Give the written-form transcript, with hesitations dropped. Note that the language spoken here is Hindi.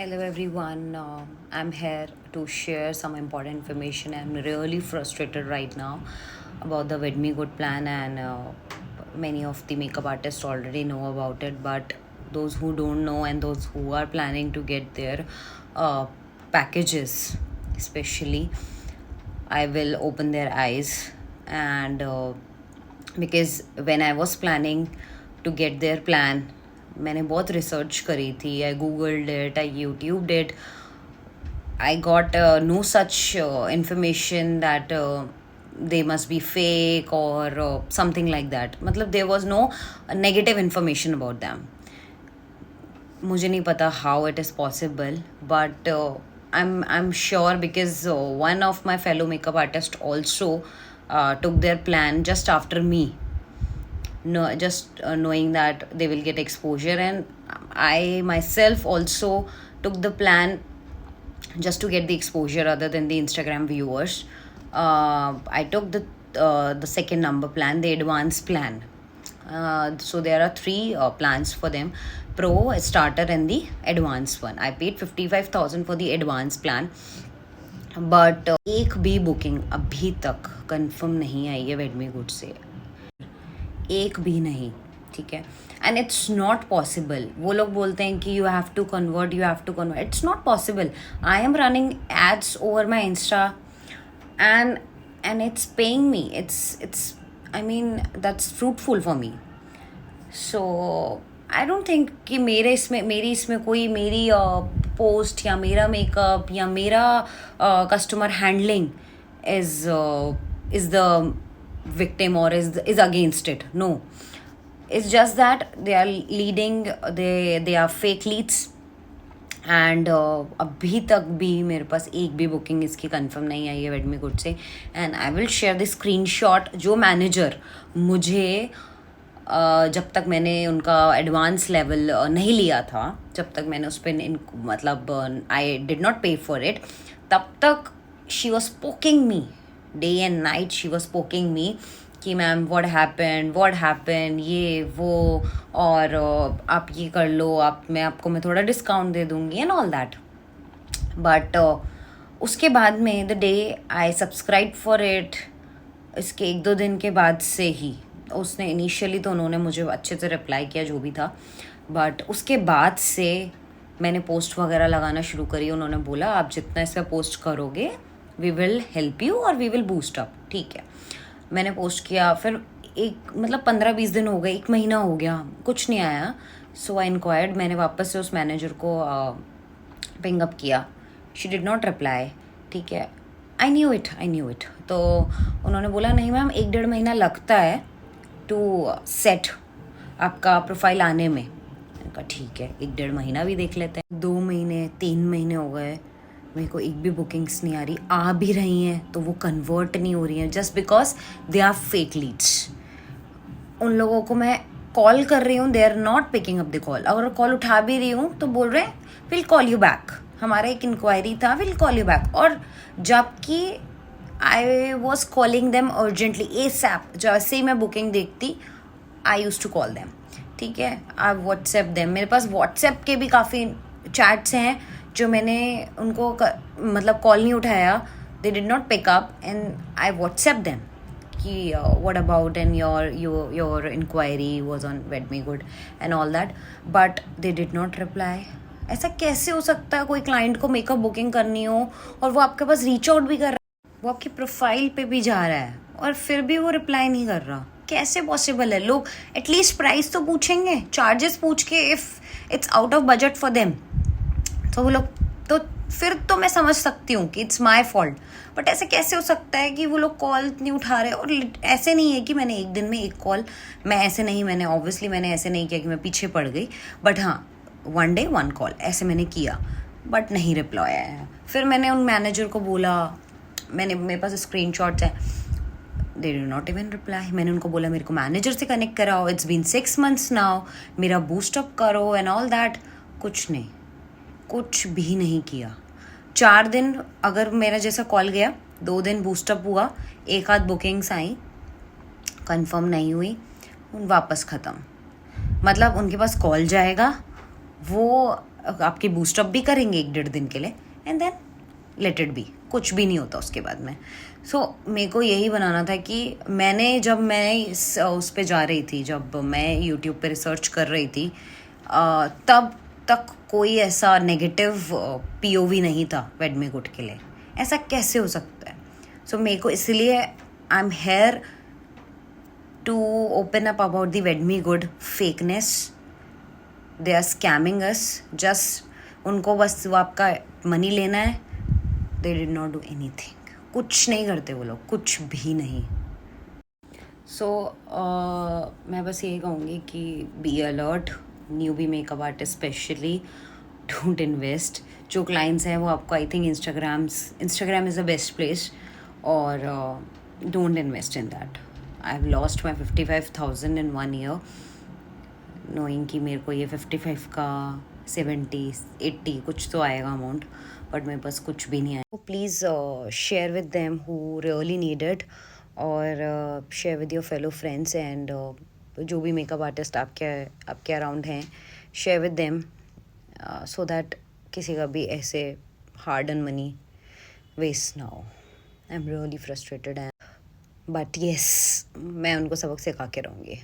Hello everyone, I'm here to share some important information. I'm really frustrated right now about the With Me Good plan, and many of the makeup artists already know about it. But those who don't know and those who are planning to get their uh, packages, especially, I will open their eyes. And because when I was planning to get their plan, मैंने बहुत रिसर्च करी थी. I googled it, I YouTubed it. I got no such information that they must be fake or something like that. मतलब there was no negative information about them. मुझे नहीं पता how it is possible, but I'm sure because one of my fellow makeup artists also took their plan just after me. No, just knowing that they will get exposure, and I myself also took the plan just to get the exposure other than the Instagram viewers. I took the second number plan, the advanced plan. So there are three plans for them: pro, starter, and the advanced one. I paid 55,000 for the advanced plan, but एक भी बुकिंग अभी तक कंफर्म नहीं आई है वेडमी गुड से, एक भी नहीं. ठीक है. And it's not possible. वो लोग बोलते हैं कि you have to convert, you have to convert. It's not possible. I am running ads over my insta and it's paying me. It's I mean that's fruitful for me. So I don't think कि मेरी इसमें कोई मेरी पोस्ट या मेरा मेकअप या मेरा customer handling is the victim or is against it. No, it's just that they are leading, they are fake leads. And अभी तक भी मेरे पास एक भी बुकिंग इसकी कंफर्म नहीं आई है वेडमी गुड से. And I will share the screenshot. जो मैनेजर मुझे जब तक मैंने उनका एडवांस लेवल नहीं लिया था, जब तक मैंने उस पर मतलब I did not pay for it, तब तक she was poking me day and night. She was poking me कि मैम व्हाट हैपन ये वो, और आप ये कर लो, मैं थोड़ा डिस्काउंट दे दूँगी एंड ऑल दैट. बट उसके बाद में the day I subscribe for it, इसके एक दो दिन के बाद से ही उसने इनिशियली तो उन्होंने मुझे अच्छे से रिप्लाई किया जो भी था, बट उसके बाद से मैंने पोस्ट वगैरह लगाना शुरू करी. उन्होंने बोला आप जितना इस पर पोस्ट करोगे वी विल हेल्प यू और वी विल बूस्ट अप. ठीक है. मैंने पोस्ट किया, फिर एक मतलब 15-20 दिन हो गए, एक महीना हो गया, कुछ नहीं आया. सो आई इंक्वायर्ड. मैंने वापस से उस मैनेजर को पिंग अप किया. She did not reply. ठीक है. I knew it. तो उन्होंने बोला नहीं मैम 1-1.5 महीना लगता है टू सेट आपका प्रोफाइल आने में. मैंने कहा ठीक है 1-1.5 महीना भी देख लेते हैं. 2 महीने 3 महीने हो गए, मेरे को एक भी बुकिंग्स नहीं आ रही. आ भी रही हैं तो वो कन्वर्ट नहीं हो रही हैं just because they are fake leads. उन लोगों को मैं कॉल कर रही हूँ, they are not picking up the call. अगर कॉल उठा भी रही हूँ तो बोल रहे हैं विल कॉल यू बैक, हमारा एक इंक्वायरी था, विल कॉल यू बैक. और जबकि I was calling them urgently ASAP. जैसे ही मैं बुकिंग देखती आई यूज टू कॉल देम. ठीक है. आई व्हाट्सएप देम. मेरे पास व्हाट्सएप के भी काफ़ी चैट्स हैं जो मैंने उनको मतलब कॉल नहीं उठाया, they did not pick up, and I WhatsApp them कि what about and your inquiry was on WedMeGood and all that, but they did not reply. ऐसा कैसे हो सकता है कोई क्लाइंट को मेकअप बुकिंग करनी हो और वो आपके पास रीच आउट भी कर रहा है, वो आपकी प्रोफाइल पे भी जा रहा है और फिर भी वो रिप्लाई नहीं कर रहा. कैसे पॉसिबल है? लोग एटलीस्ट प्राइस तो पूछेंगे, चार्जेस पूछ के, if it's out of budget for them तो वो लोग तो फिर तो मैं समझ सकती हूँ कि इट्स माई फॉल्ट. बट ऐसे कैसे हो सकता है कि वो लोग कॉल नहीं उठा रहे? और ऐसे नहीं है कि मैंने एक दिन में एक कॉल, मैंने ऐसे नहीं किया कि मैं पीछे पड़ गई, बट हाँ 1 day 1 कॉल ऐसे मैंने किया, बट नहीं रिप्लाई आया. फिर मैंने उन मैनेजर को बोला, मेरे पास स्क्रीनशॉट्स हैं, they do not even reply. मैंने उनको बोला मेरे को मैनेजर से कनेक्ट कराओ, इट्स बीन 6 months नाउ, मेरा बूस्टअप करो एंड ऑल दैट. कुछ नहीं, कुछ भी नहीं किया. 4 दिन अगर मेरा जैसा कॉल गया, 2 दिन बूस्टअप हुआ, 1 आध बुकिंग्स आई, कंफर्म नहीं हुई, वापस ख़त्म. मतलब उनके पास कॉल जाएगा, वो आपकी बूस्टअप भी करेंगे 1-1.5 दिन के लिए and then let it be, कुछ भी नहीं होता उसके बाद में। मेरे को यही बनाना था कि जब मैं उस पे जा रही थी, जब मैं यूट्यूब पे रिसर्च कर रही थी, तब तक कोई ऐसा नेगेटिव पीओवी नहीं था वेडमी गुड के लिए। ऐसा कैसे हो सकता है? मेरे को इसलिए I am here to open up about the WedMeGood fakeness. They are scamming us, just उनको बस वो आपका मनी लेना है। They did not do anything, कुछ नहीं करते वो लोग, कुछ भी नहीं। मैं बस यही कहूँगी कि be alert, newbie makeup artist specially, don't invest. जो क्लाइंट्स हैं वो आपको, I think Instagram is the best place, और don't invest in that. I have lost my 55,000 in 1 year, knowing कि मेरे को ये 55 का 70-80 कुछ तो आएगा अमाउंट, बट मेरे पास कुछ भी नहीं आया। Please share with them who really need it, और share with your fellow friends, and जो भी मेकअप आर्टिस्ट आपके अराउंड हैं, share with them so that किसी का भी ऐसे हार्ड अर्न मनी वेस्ट ना हो। I am really frustrated, but yes, मैं उनको सबक सिखा के रहूँगी।